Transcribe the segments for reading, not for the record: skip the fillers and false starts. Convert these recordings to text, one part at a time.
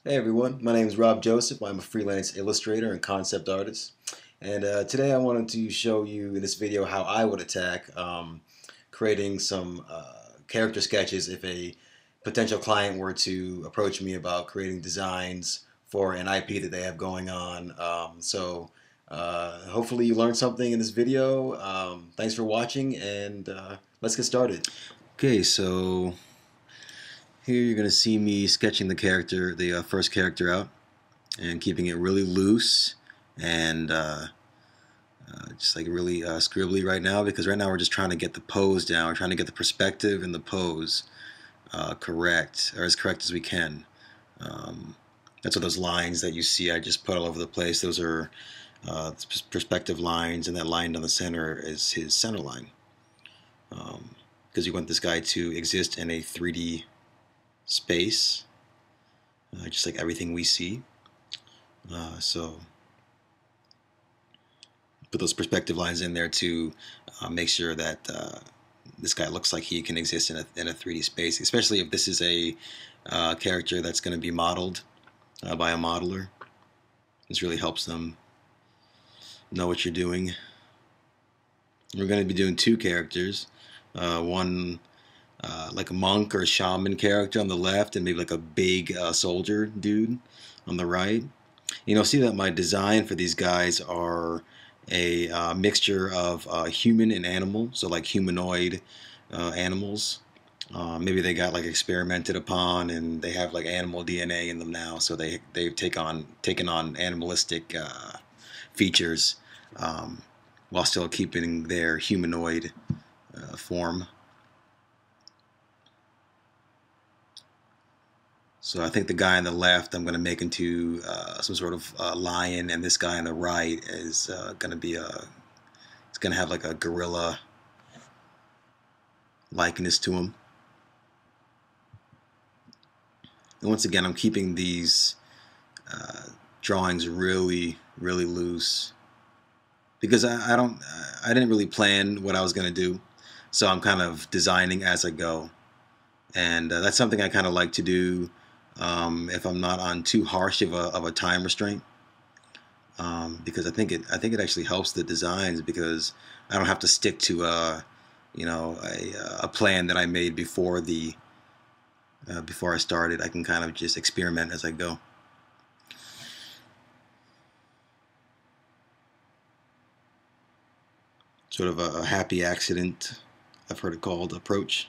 Hey everyone, my name is Rob Joseph. I'm a freelance illustrator and concept artist. And today I wanted to show you in this video how I would attack creating some character sketches if a potential client were to approach me about creating designs for an IP that they have going on. Hopefully you learned something in this video. Thanks for watching, and let's get started. Okay, so here you're going to see me sketching the first character out, and keeping it really loose and just like really scribbly right now, because right now we're just trying to get the pose down. We're trying to get the perspective and the pose correct, or as correct as we can. That's what those lines that you see I just put all over the place, those are perspective lines, and that line down the center is his center line, because you want this guy to exist in a 3D space, just like everything we see. So put those perspective lines in there to make sure that this guy looks like he can exist in a 3D space, especially if this is a character that's going to be modeled by a modeler. This really helps them know what you're doing. We're going to be doing two characters, one like a monk or a shaman character on the left, and maybe like a big soldier dude on the right. See that my design for these guys are a mixture of human and animal, so like humanoid animals. Maybe they got like experimented upon, and they have like animal DNA in them now, so they've taken on animalistic features while still keeping their humanoid form. So I think the guy on the left I'm going to make into some sort of lion, and this guy on the right is going to be it's going to have like a gorilla likeness to him. And once again, I'm keeping these drawings really, really loose, because I didn't really plan what I was going to do, so I'm kind of designing as I go, and that's something I kind of like to do. If I'm not on too harsh of a time restraint, because I think it actually helps the designs, because I don't have to stick to a plan that I made before I started. I can kind of just experiment as I go. Sort of a happy accident, I've heard it called, approach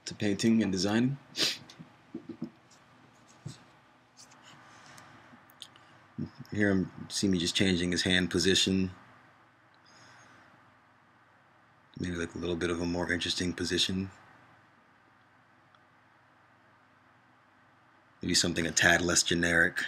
to painting and designing. Here you see me just changing his hand position, maybe like a little bit of a more interesting position, maybe something a tad less generic.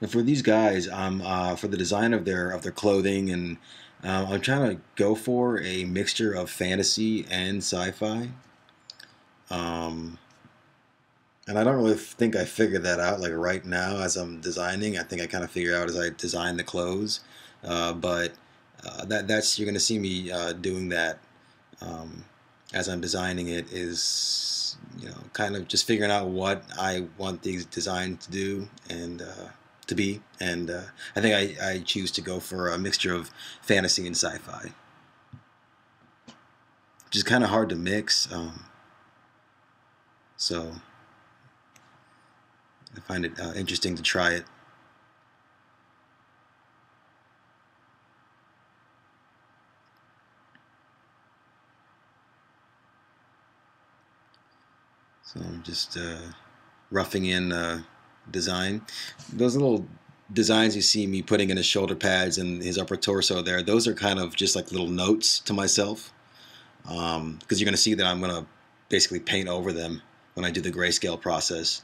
And for these guys, for the design of their clothing, and I'm trying to go for a mixture of fantasy and sci-fi. And I don't really think I figured that out like right now as I'm designing. I think I kind of figure out as I design the clothes, but that's you're going to see me doing that as I'm designing it, is kind of just figuring out what I want these designs to do and to be, and I think I choose to go for a mixture of fantasy and sci-fi, which is kind of hard to mix. So I find it interesting to try it. So I'm just roughing in design. Those little designs you see me putting in his shoulder pads and his upper torso there, those are kind of just like little notes to myself, because you're going to see that I'm going to basically paint over them when I do the grayscale process.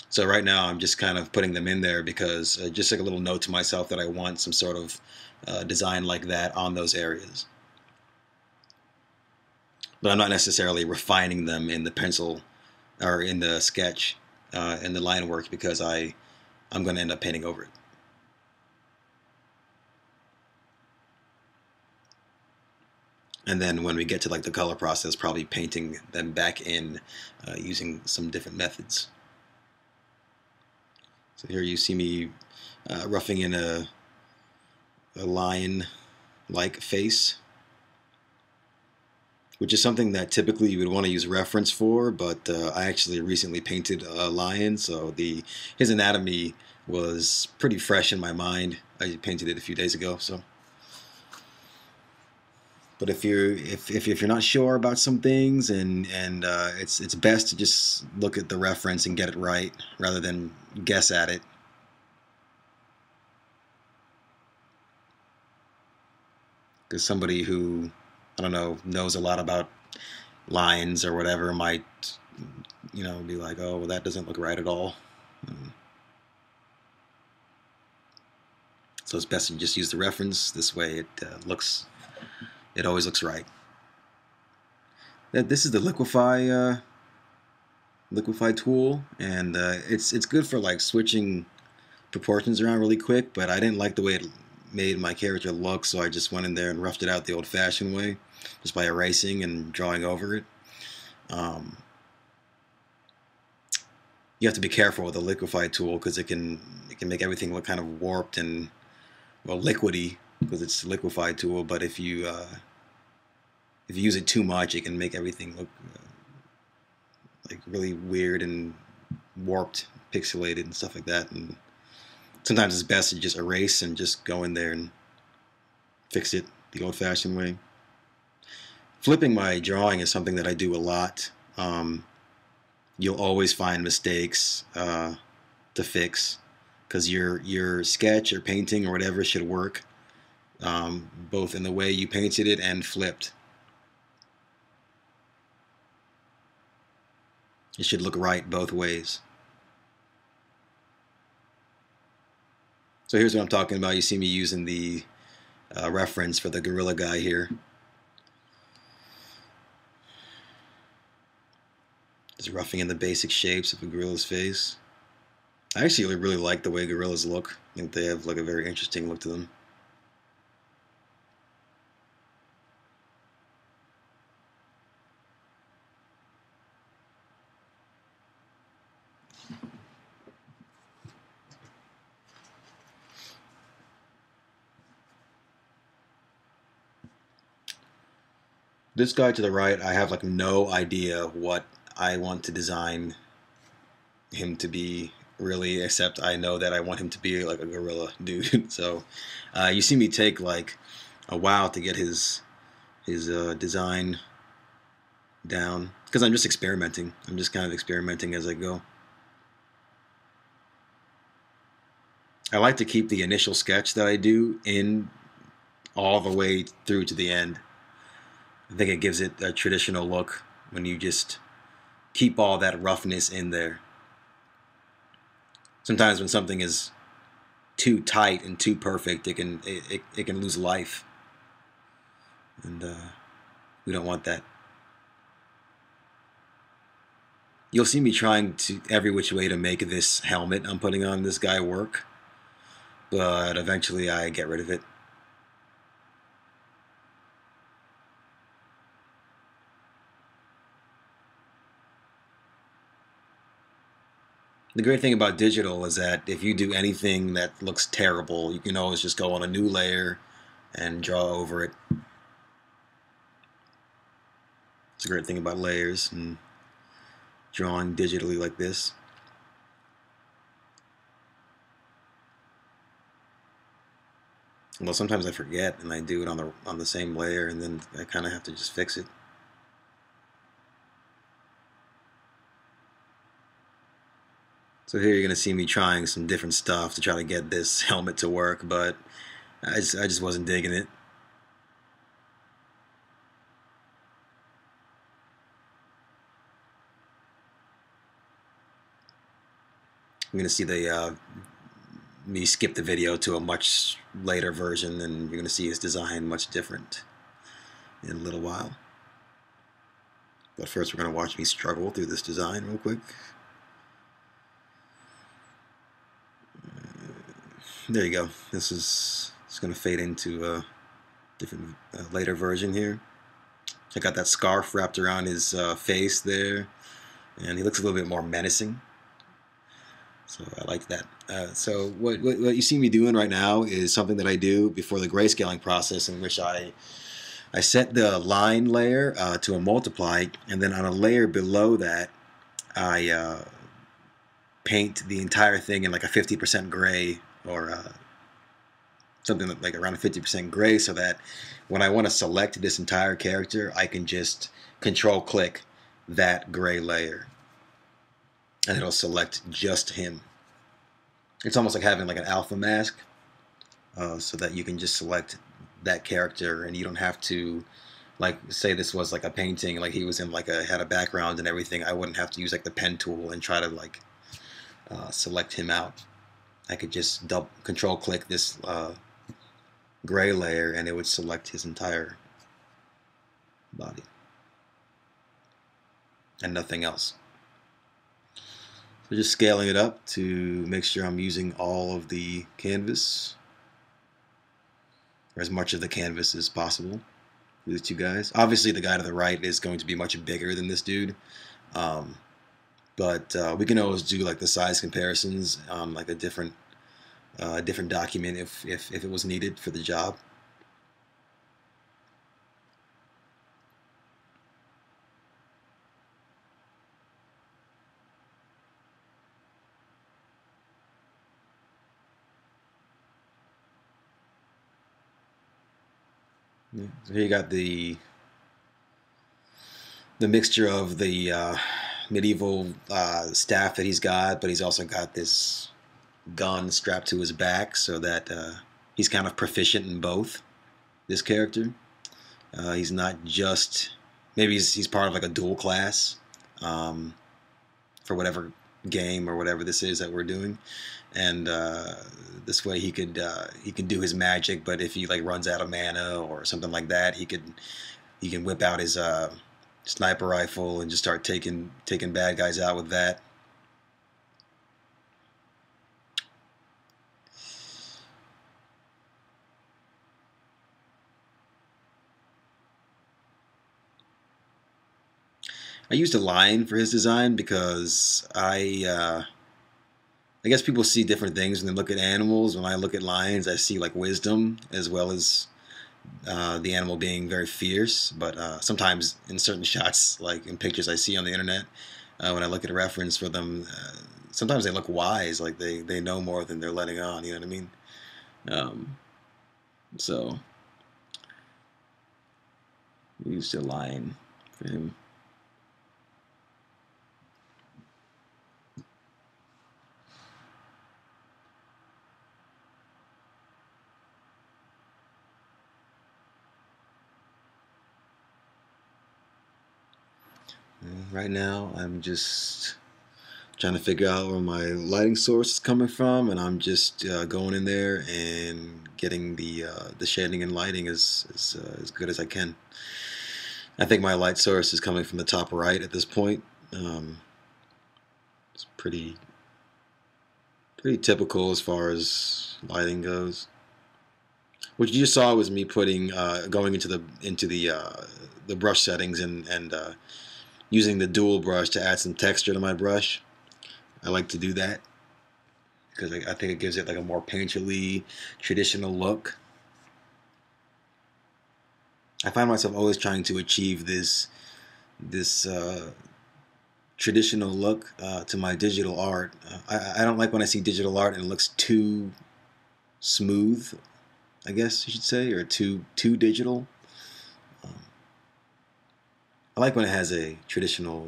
So right now I'm just kind of putting them in there because just like a little note to myself that I want some sort of design like that on those areas. But I'm not necessarily refining them in the pencil or in the sketch, in the line work, because I'm going to end up painting over it. And then when we get to like the color process, probably painting them back in using some different methods. So here you see me roughing in a lion-like face, which is something that typically you would want to use reference for, but I actually recently painted a lion, so his anatomy was pretty fresh in my mind. I painted it a few days ago, so. But if you're not sure about some things, and it's best to just look at the reference and get it right rather than guess at it. Because somebody who, I don't know, knows a lot about lines or whatever might, be like, oh, well, that doesn't look right at all. So it's best to just use the reference. This way it always looks right. This is the liquify tool, and it's good for like switching proportions around really quick, but I didn't like the way it made my character look, so I just went in there and roughed it out the old-fashioned way, just by erasing and drawing over it. You have to be careful with the liquify tool because it can make everything look kind of warped and, well, liquidy because it's a liquify tool. But if you use it too much, it can make everything look like really weird and warped, pixelated, and stuff like that. And sometimes it's best to just erase and just go in there and fix it the old-fashioned way. Flipping my drawing is something that I do a lot. You'll always find mistakes to fix because your sketch or painting or whatever should work both in the way you painted it and flipped. It should look right both ways. So here's what I'm talking about. You see me using the reference for the gorilla guy here. Just roughing in the basic shapes of a gorilla's face. I actually really like the way gorillas look. I think they have like a very interesting look to them. This guy to the right, I have like no idea what I want to design him to be really, except I know that I want him to be like a gorilla dude. So you see me take like a while to get his design down because I'm just experimenting. I'm just kind of experimenting as I go. I like to keep the initial sketch that I do in all the way through to the end. I think it gives it a traditional look when you just keep all that roughness in there. Sometimes when something is too tight and too perfect, it can lose life, and we don't want that. You'll see me trying to every which way to make this helmet I'm putting on this guy work, but eventually I get rid of it. The great thing about digital is that if you do anything that looks terrible, you can always just go on a new layer and draw over it. It's a great thing about layers and drawing digitally like this. Well, sometimes I forget and I do it on the same layer, and then I kind of have to just fix it. So here you're going to see me trying some different stuff to try to get this helmet to work, but I just wasn't digging it. I'm going to see me skip the video to a much later version, and you're going to see his design much different in a little while. But first we're going to watch me struggle through this design real quick. There you go. This is going to fade into a different later version here. I got that scarf wrapped around his face there, and he looks a little bit more menacing. So I like that. So what you see me doing right now is something that I do before the grayscaling process, in which I set the line layer to a multiply, and then on a layer below that, I paint the entire thing in like a 50% gray, or something like around a 50% gray, so that when I want to select this entire character, I can just control click that gray layer, and it'll select just him. It's almost like having like an alpha mask, so that you can just select that character, and you don't have to, like, say this was like a painting, like he was in like had a background and everything. I wouldn't have to use like the pen tool and try to like select him out. I could just control click this gray layer, and it would select his entire body and nothing else. So just scaling it up to make sure I'm using all of the canvas, or as much of the canvas as possible for these two guys. Obviously the guy to the right is going to be much bigger than this dude, but we can always do like the size comparisons on like a different document if it was needed for the job. Yeah. So here you got the mixture of the medieval staff that he's got, but he's also got this gun strapped to his back, so that he's kind of proficient in both. This character, he's not just, maybe he's part of like a dual class for whatever game or whatever this is that we're doing, and this way he can do his magic. But if he like runs out of mana or something like that, he can whip out his sniper rifle and just start taking bad guys out with that. I used a line for his design because I guess people see different things when they look at animals. When I look at lions, I see like wisdom, as well as the animal being very fierce. But sometimes in certain shots, like in pictures I see on the internet, when I look at a reference for them, sometimes they look wise, like they know more than they're letting on. You know what I mean? Um, so we used a line for him. Right now, I'm just trying to figure out where my lighting source is coming from, and I'm just going in there and getting the shading and lighting as good as I can. I think my light source is coming from the top right at this point. It's pretty typical as far as lighting goes. What you just saw was me putting going into the brush settings, and using the dual brush to add some texture to my brush. I like to do that because I think it gives it like a more painterly, traditional look. I find myself always trying to achieve this traditional look to my digital art. I don't like when I see digital art and it looks too smooth, I guess you should say, or too digital. I like when it has a traditional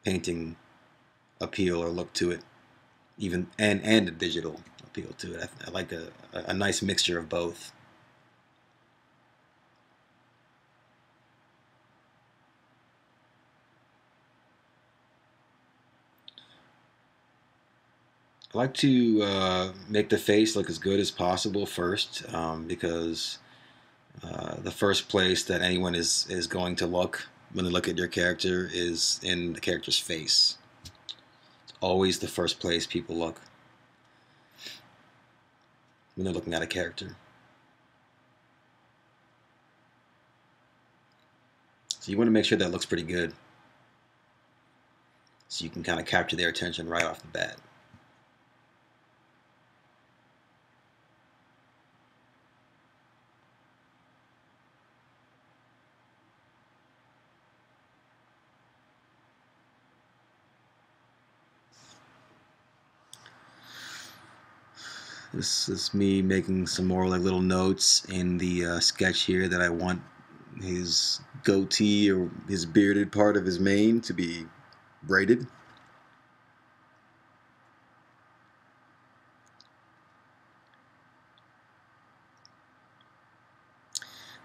painting appeal or look to it, even and a digital appeal to it. I like a nice mixture of both. I like to make the face look as good as possible first, because the first place that anyone is going to look when they look at your character is in the character's face. It's always the first place people look when they're looking at a character. So you want to make sure that looks pretty good, so you can kind of capture their attention right off the bat. This is me making some more like little notes in the sketch here that I want his goatee or his bearded part of his mane to be braided.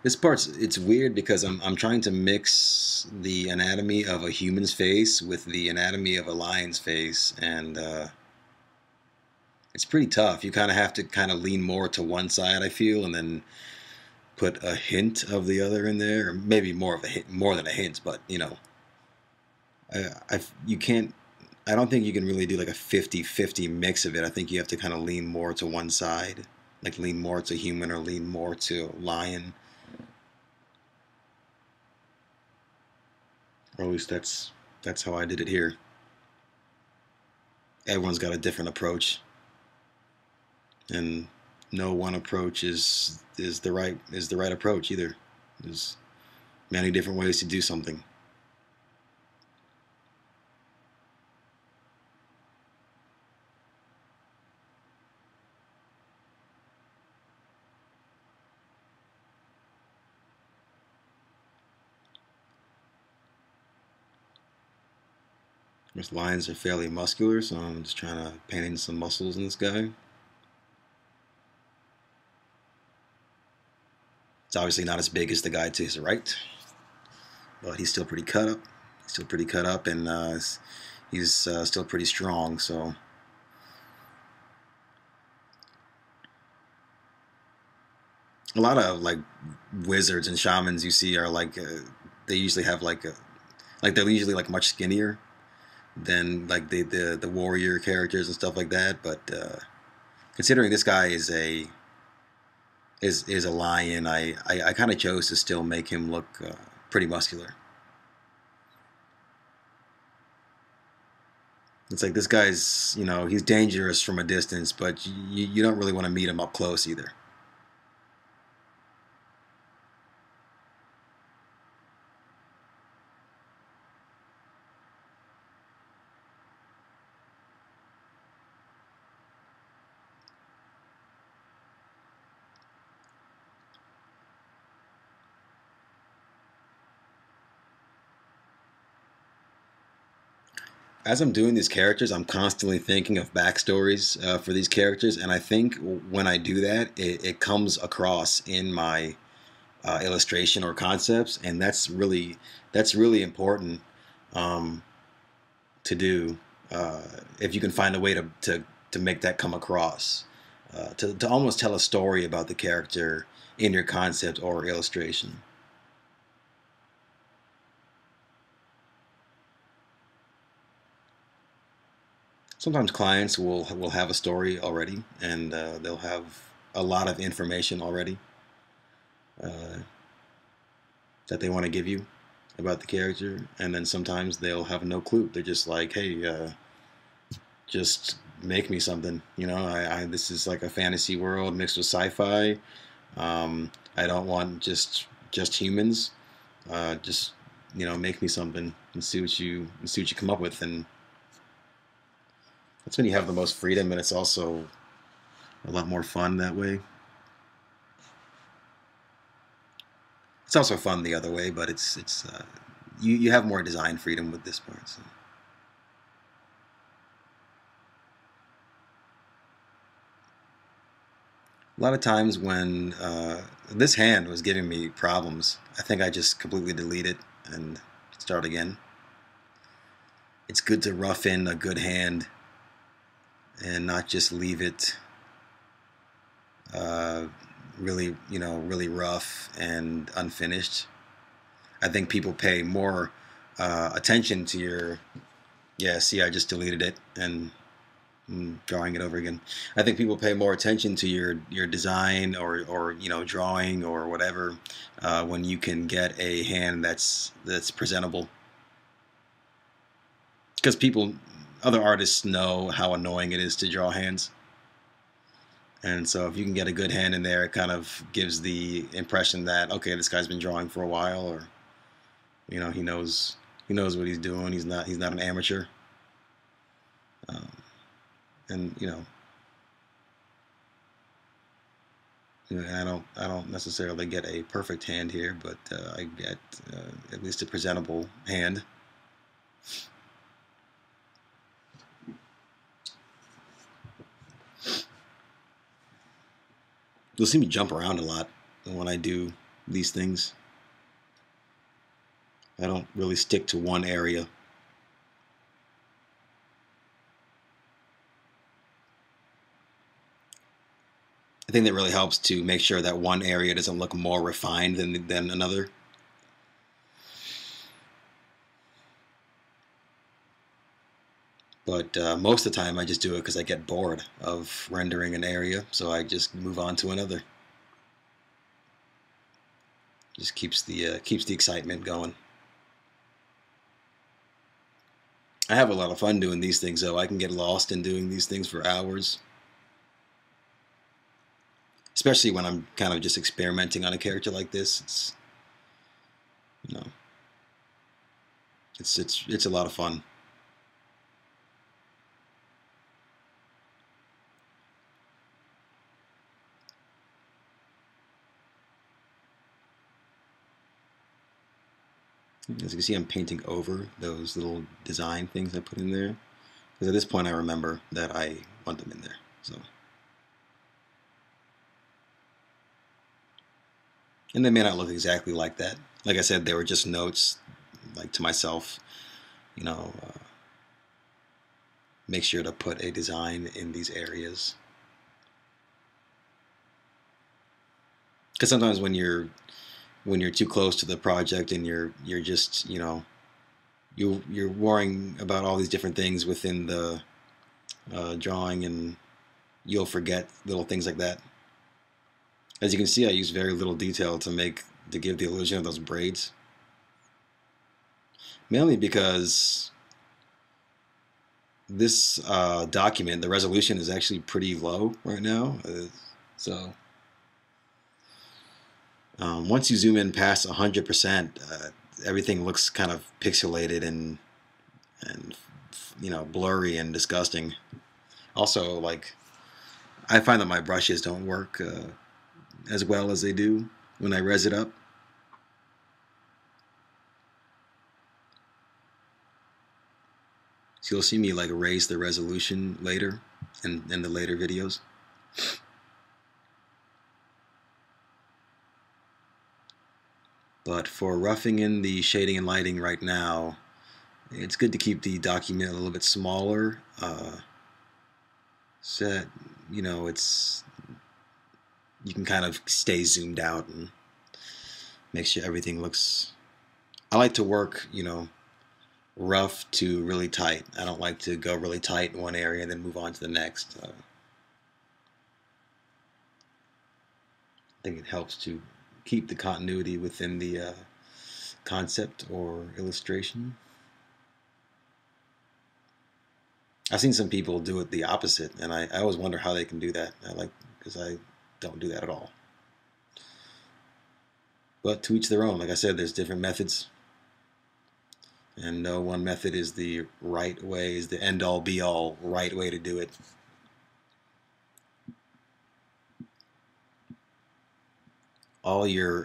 This part's it's weird because I'm trying to mix the anatomy of a human's face with the anatomy of a lion's face, and it's pretty tough. You kind of have to kind of lean more to one side, I feel, and then put a hint of the other in there, or maybe more of a hint, more than a hint. But you know, you can't. I don't think you can really do like a 50-50 mix of it. I think you have to kind of lean more to one side, like lean more to human or lean more to lion. Or at least that's how I did it here. Everyone's got a different approach, and no one approach is the right approach either. There's many different ways to do something. Most lions are fairly muscular, so I'm just trying to paint in some muscles in this guy. It's obviously not as big as the guy to his right, but he's still pretty cut up. He's still pretty cut up, and he's still pretty strong. So a lot of like wizards and shamans you see are like they usually have like they're usually like much skinnier than like the warrior characters and stuff like that. But considering this guy is a lion, I kind of chose to still make him look pretty muscular. It's like this guy's, you know, he's dangerous from a distance, but you don't really want to meet him up close either. As I'm doing these characters, I'm constantly thinking of backstories for these characters, and I think when I do that, it comes across in my illustration or concepts, and that's really important um, to do if you can find a way to make that come across, to almost tell a story about the character in your concept or illustration. Sometimes clients will have a story already, and they'll have a lot of information already uh, that they want to give you about the character, and then sometimes they'll have no clue. They're just like, "Hey, just make me something." You know, I this is like a fantasy world mixed with sci-fi. I don't want just humans. Just make me something and see what you come up with, and that's when you have the most freedom, and it's also a lot more fun that way. It's also fun the other way, but it's you have more design freedom with this part. So. A lot of times when this hand was giving me problems, I think I just completely delete it and start again. It's good to rough in a good hand and not just leave it uh, really rough and unfinished. I think people pay more attention to your, yeah, see, I just deleted it, and drawing it over again. I think people pay more attention to your design or drawing or whatever when you can get a hand that's presentable. Because other artists know how annoying it is to draw hands, and so if you can get a good hand in there, it kind of gives the impression that okay, this guy's been drawing for a while, or he knows what he's doing. He's not an amateur. Um, and I don't necessarily get a perfect hand here, but I get at least a presentable hand. You'll see me jump around a lot when I do these things. I don't really stick to one area. I think that really helps to make sure that one area doesn't look more refined than another. But most of the time I just do it because I get bored of rendering an area, so I just move on to another. Just keeps the excitement going. I have a lot of fun doing these things, though. I can get lost in doing these things for hours, especially when I'm kind of just experimenting on a character like this. You know, it's a lot of fun. As you can see, I'm painting over those little design things I put in there, because at this point I remember that I want them in there. So, and they may not look exactly like that. Like I said, they were just notes, like to myself. You know, make sure to put a design in these areas, because sometimes when you're too close to the project and you're just you're worrying about all these different things within the drawing, and you'll forget little things like that. As you can see, I use very little detail to give the illusion of those braids, mainly because this document, the resolution is actually pretty low right now. So once you zoom in past 100%, everything looks kind of pixelated and blurry and disgusting. Also, like, I find that my brushes don't work as well as they do when I res it up. So you'll see me like raise the resolution later in the later videos. But for roughing in the shading and lighting right now, it's good to keep the document a little bit smaller. So that, you can kind of stay zoomed out and make sure everything looks. I like to work, rough to really tight. I don't like to go really tight in one area and then move on to the next. I think it helps to keep the continuity within the concept or illustration. I've seen some people do it the opposite, and I always wonder how they can do that. Because I don't do that at all. But to each their own. Like I said, there's different methods, and no one method is the right way, is the end-all be-all right way to do it. All your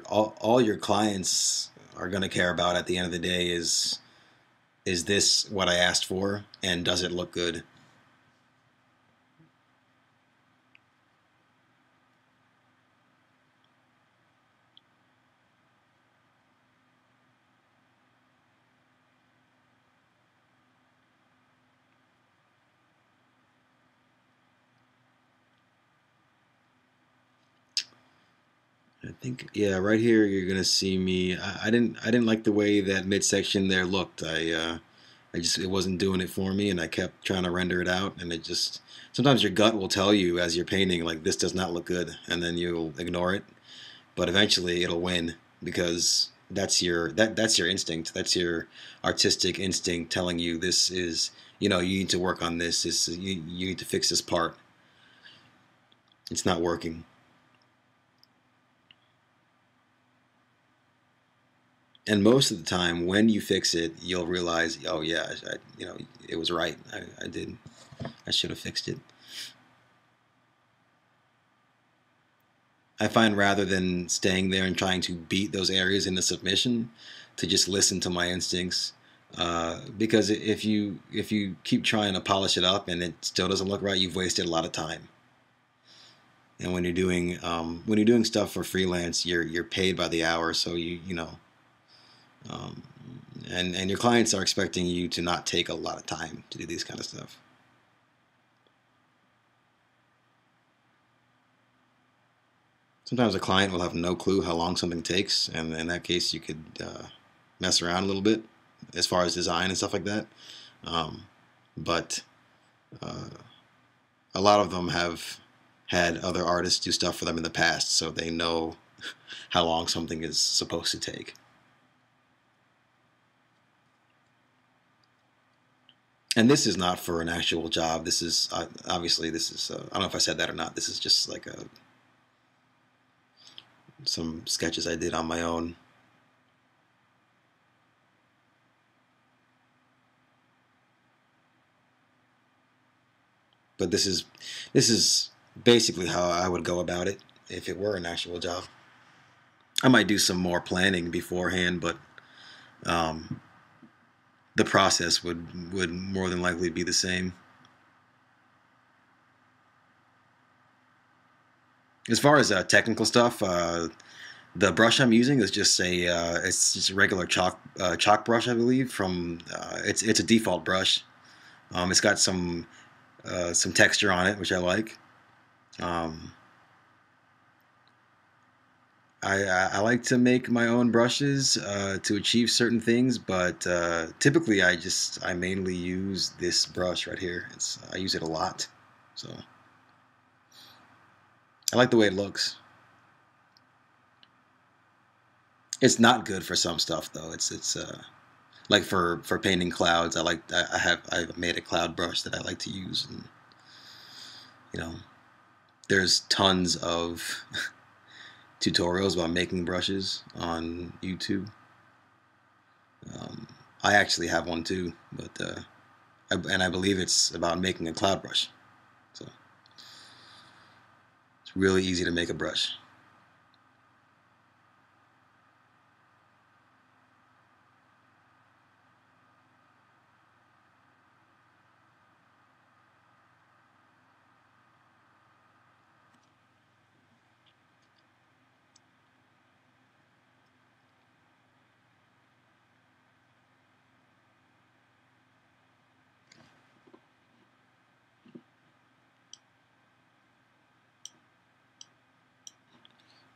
clients are going to care about at the end of the day is this what I asked for, and does it look good? I think, yeah, right here you're gonna see me. I didn't like the way that midsection there looked. it wasn't doing it for me, and I kept trying to render it out, and it just sometimes your gut will tell you as you're painting like this does not look good, and then you'll ignore it, but eventually it'll win because that's your instinct. That's your artistic instinct telling you this is, you know, you need to work on this. You need to fix this part. It's not working. And most of the time, when you fix it, you'll realize, oh yeah, you know, it was right. I should have fixed it. I find rather than staying there and trying to beat those areas into submission, to just listen to my instincts. Because if you keep trying to polish it up and it still doesn't look right, you've wasted a lot of time. And when you're doing stuff for freelance, you're paid by the hour, so you know, um, and your clients are expecting you to not take a lot of time to do these kind of stuff. Sometimes a client will have no clue how long something takes, and in that case, you could mess around a little bit as far as design and stuff like that. Um, but uh, a lot of them have had other artists do stuff for them in the past, so they know how long something is supposed to take. And this is not for an actual job. This is obviously this is I don't know if I said that or not. This is just like some sketches I did on my own. But this is basically how I would go about it if it were an actual job. I might do some more planning beforehand, but um, the process would more than likely be the same. As far as technical stuff, the brush I'm using is just it's just a regular chalk brush, I believe. From it's a default brush. It's got some texture on it, which I like. Um, I like to make my own brushes to achieve certain things, but typically I mainly use this brush right here. I use it a lot, so I like the way it looks. It's not good for some stuff though. It's like for painting clouds. I've made a cloud brush that I like to use, and you know, there's tons of tutorials about making brushes on YouTube. Um, I actually have one too, but and I believe it's about making a cloud brush. So it's really easy to make a brush.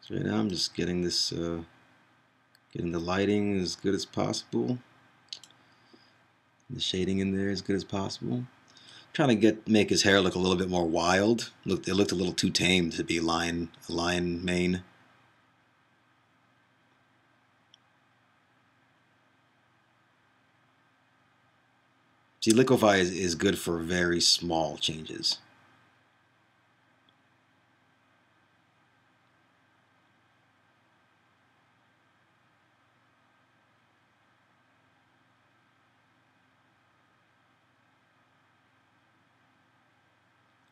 So right now I'm just getting getting the lighting as good as possible, the shading in there as good as possible. Trying to make his hair look a little bit more wild. It looked a little too tame to be line mane. See, liquify is good for very small changes.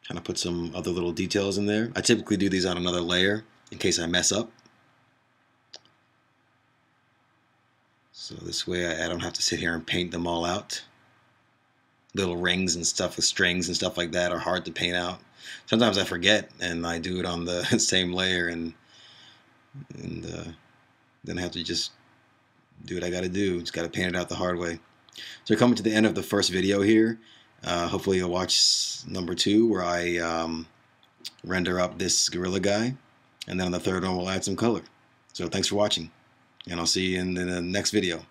Kind of put some other little details in there. I typically do these on another layer in case I mess up. So this way I don't have to sit here and paint them all out. Little rings and stuff with strings and stuff like that are hard to paint out. Sometimes I forget and I do it on the same layer, and then I have to just do what I gotta do. Just gotta paint it out the hard way. So we're coming to the end of the first video here. Hopefully you'll watch number 2 where I render up this gorilla guy, and then on the third one we'll add some color. So thanks for watching, and I'll see you in the next video.